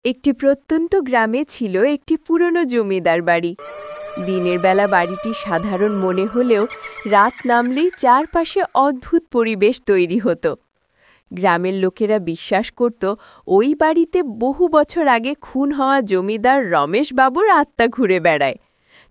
একটি প্রত্যন্ত গ্রামে ছিল একটি পুরনো জমিদার বাড়ি। দিনের বেলা বাড়িটি সাধারণ মনে হলেও রাত নামলেই চারপাশে অদ্ভুত পরিবেশ তৈরি হতো। গ্রামের লোকেরা বিশ্বাস করত ওই বাড়িতে বহু বছর আগে খুন হওয়া জমিদার রমেশ বাবুর আত্মা ঘুরে বেড়ায়।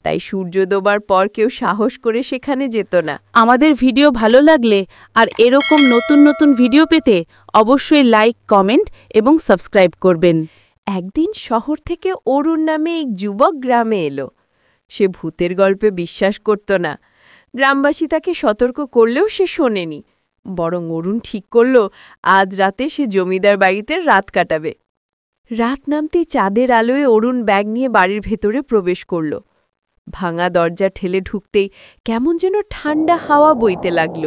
তাই সূর্য ডোবার পর কেউ সাহস করে সেখানে যেত না। আমাদের ভিডিও ভালো লাগলে আর এরকম নতুন নতুন ভিডিও পেতে অবশ্যই লাইক, কমেন্ট এবং সাবস্ক্রাইব করবেন। একদিন শহর থেকে অরুণ নামে এক যুবক গ্রামে এলো। সে ভূতের গল্পে বিশ্বাস করত না। গ্রামবাসী তাকে সতর্ক করলেও সে শোনেনি। বরং অরুণ ঠিক করল আজ রাতে সে জমিদার বাড়িতে রাত কাটাবে। রাত নামতেই চাঁদের আলোয় অরুণ ব্যাগ নিয়ে বাড়ির ভেতরে প্রবেশ করল। ভাঙা দরজা ঠেলে ঢুকতেই কেমন যেন ঠান্ডা হাওয়া বইতে লাগল।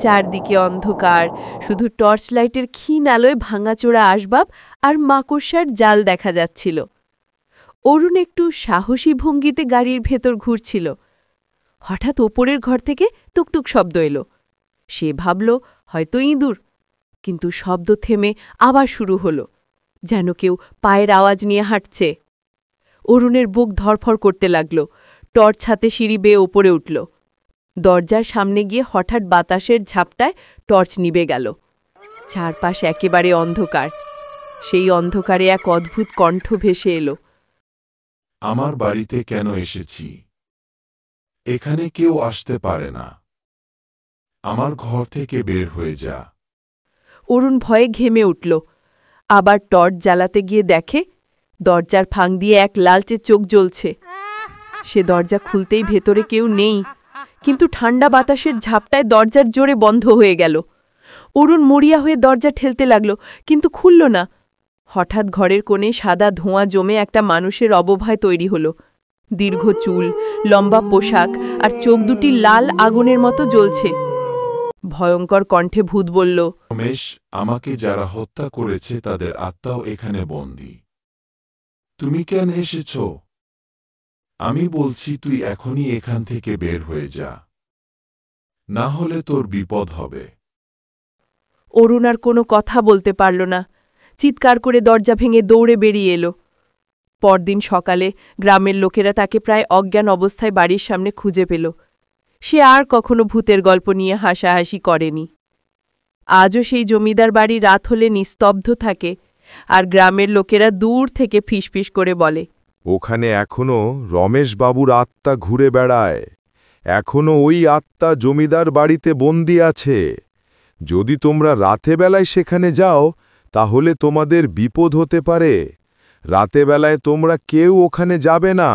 চারদিকে অন্ধকার, শুধু টর্চ লাইটের ক্ষীণ আলোয় ভাঙাচোরা আসবাব আর মাকড়সার জাল দেখা যাচ্ছিল। অরুণ একটু সাহসী ভঙ্গিতে গাড়ির ভেতর ঘুরছিল। হঠাৎ ওপরের ঘর থেকে টুকটুক শব্দ এলো। সে ভাবল হয়তো ইঁদুর, কিন্তু শব্দ থেমে আবার শুরু হলো, যেন কেউ পায়ের আওয়াজ নিয়ে হাঁটছে। অরুণের বুক ধরফর করতে লাগল। টর্চ হাতে সিঁড়ি বেয়ে ওপরে উঠল। দরজার সামনে গিয়ে হঠাৎ বাতাসের ঝাপটায় টর্চ নিভে গেল। চারপাশ একেবারে অন্ধকার। সেই অন্ধকারে এক অদ্ভুত কণ্ঠ ভেসে এলো। আমার বাড়িতে কেন এসেছি? এখানে কেউ আসতে পারে না। আমার ঘর থেকে বের হয়ে যা। অরুণ ভয়ে ঘেমে উঠল। আবার টর্চ জ্বালাতে গিয়ে দেখে দরজার ফাঁক দিয়ে এক লালচে চোখ জ্বলছে। সে দরজা খুলতেই ভেতরে কেউ নেই, কিন্তু ঠান্ডা বাতাসের ঝাপটায় দরজার জোরে বন্ধ হয়ে গেল। অরুণ মরিয়া হয়ে দরজা ঠেলতে লাগল, কিন্তু খুলল না। হঠাৎ ঘরের কোণে সাদা ধোঁয়া জমে একটা মানুষের অবভায় তৈরি হল। দীর্ঘ চুল, লম্বা পোশাক আর চোখ দুটি লাল আগুনের মতো জ্বলছে। ভয়ঙ্কর কণ্ঠে ভূত বলল, রমেশ, আমাকে যারা হত্যা করেছে তাদের আত্মাও এখানে বন্দী। তুমি কেন এসেছ? আমি বলছি তুই এখনই এখান থেকে বের হয়ে যা, না হলে তোর বিপদ হবে। অরুণ আর কোনো কথা বলতে পারল না। চিৎকার করে দরজা ভেঙে দৌড়ে বেরিয়ে এলো। পরদিন সকালে গ্রামের লোকেরা তাকে প্রায় অজ্ঞান অবস্থায় বাড়ির সামনে খুঁজে পেল। সে আর কখনো ভূতের গল্প নিয়ে হাসাহাসি করেনি। আজও সেই জমিদার বাড়ি রাত হলে নিস্তব্ধ থাকে, আর গ্রামের লোকেরা দূর থেকে ফিসফিস করে বলে, ওখানে এখনো রমেশবাবুর আত্মা ঘুরে বেড়ায়। এখনো ওই আত্মা জমিদার বাড়িতে বন্দী আছে। যদি তোমরা রাতেবেলায় সেখানে যাও তাহলে তোমাদের বিপদ হতে পারে। রাতেবেলায় তোমরা কেউ ওখানে যাবে না।